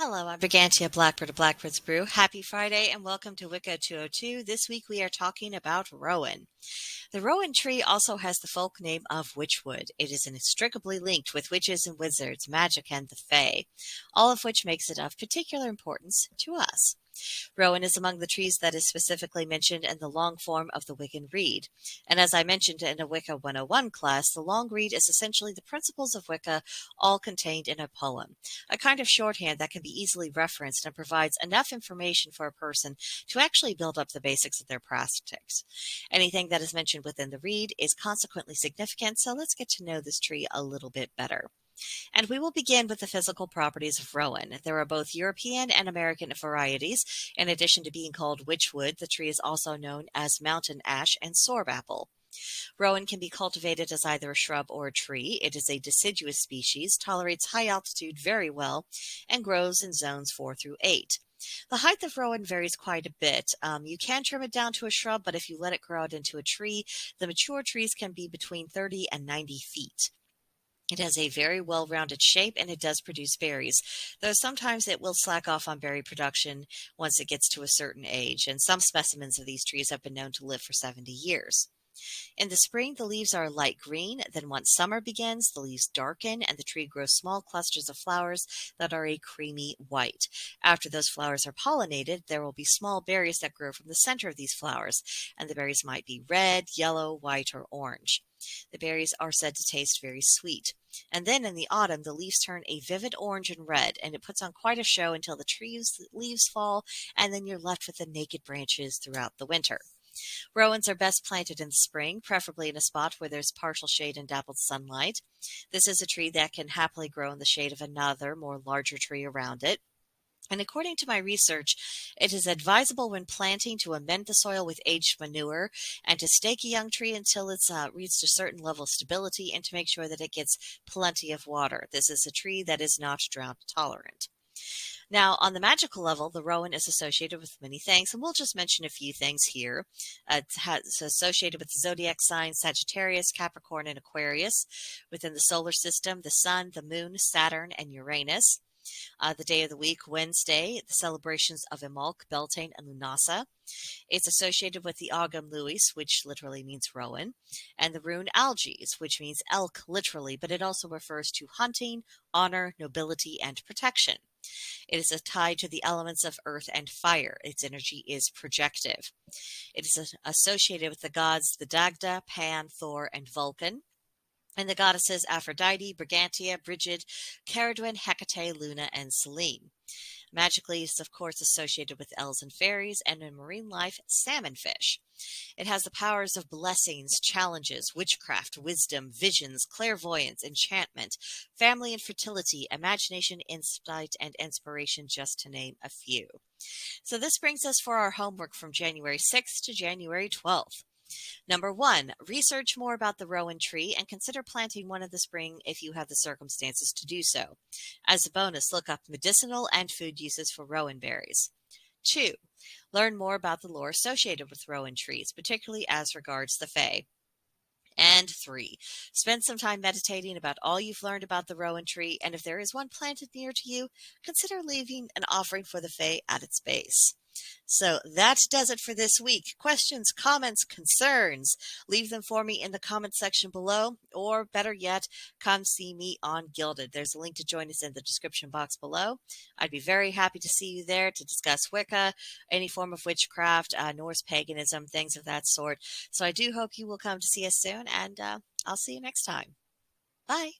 Hello, I'm Brigantia Blackbird of Blackbird's Brew. Happy Friday and welcome to Wicca 202. This week we are talking about Rowan. The Rowan tree also has the folk name of Witchwood. It is inextricably linked with witches and wizards, magic, and the fae, all of which makes it of particular importance to us. Rowan is among the trees that is specifically mentioned in the long form of the Wiccan Read. And as I mentioned in a Wicca 101 class, the long read is essentially the principles of Wicca all contained in a poem, a kind of shorthand that can be easily referenced and provides enough information for a person to actually build up the basics of their practice. Anything that is mentioned within the read is consequently significant, so let's get to know this tree a little bit better. And we will begin with the physical properties of Rowan. There are both European and American varieties. In addition to being called witchwood, the tree is also known as mountain ash and sorb apple. Rowan can be cultivated as either a shrub or a tree. It is a deciduous species, tolerates high altitude very well, and grows in zones 4 through 8. The height of Rowan varies quite a bit. You can trim it down to a shrub, but if you let it grow out into a tree, the mature trees can be between 30 and 90 feet. It has a very well-rounded shape and it does produce berries, though sometimes it will slack off on berry production once it gets to a certain age, and some specimens of these trees have been known to live for 70 years. In the spring, the leaves are light green. Then once summer begins, the leaves darken and the tree grows small clusters of flowers that are a creamy white. After those flowers are pollinated, there will be small berries that grow from the center of these flowers, and the berries might be red, yellow, white, or orange. The berries are said to taste very sweet. And then in the autumn, the leaves turn a vivid orange and red, and it puts on quite a show until the tree's leaves fall, and then you're left with the naked branches throughout the winter. Rowans are best planted in the spring, preferably in a spot where there's partial shade and dappled sunlight. This is a tree that can happily grow in the shade of another, more larger tree around it. And according to my research, it is advisable when planting to amend the soil with aged manure and to stake a young tree until it's reached a certain level of stability and to make sure that it gets plenty of water. This is a tree that is not drought tolerant. Now, on the magical level, the Rowan is associated with many things, and we'll just mention a few things here. It's associated with the zodiac signs Sagittarius, Capricorn, and Aquarius. Within the solar system, the Sun, the Moon, Saturn, and Uranus. The day of the week, Wednesday, the celebrations of Imbolc, Beltane, and Lunasa. It's associated with the Agam Luis, which literally means Rowan, and the rune Alges, which means elk literally, but it also refers to hunting, honor, nobility, and protection. It is tied to the elements of earth and fire. Its energy is projective. It is associated with the gods the Dagda, Pan, Thor, and Vulcan, and the goddesses Aphrodite, Brigantia, Brigid, Caradwyn, Hecate, Luna, and Selene. Magically, it's of course associated with elves and fairies, and in marine life, salmonfish. It has the powers of blessings, challenges, witchcraft, wisdom, visions, clairvoyance, enchantment, family and fertility, imagination, insight, and inspiration, just to name a few. So this brings us for our homework from January 6th to January 12th. Number 1, research more about the Rowan tree and consider planting one in the spring if you have the circumstances to do so. As a bonus, look up medicinal and food uses for Rowan berries. 2, learn more about the lore associated with Rowan trees, particularly as regards the fae. And 3, spend some time meditating about all you've learned about the Rowan tree, and if there is one planted near to you, consider leaving an offering for the fae at its base. So that does it for this week. Questions, comments, concerns, leave them for me in the comment section below, or better yet, come see me on Gilded. There's a link to join us in the description box below. I'd be very happy to see you there to discuss Wicca, any form of witchcraft, Norse paganism, things of that sort. So I do hope you will come to see us soon, and I'll see you next time. Bye.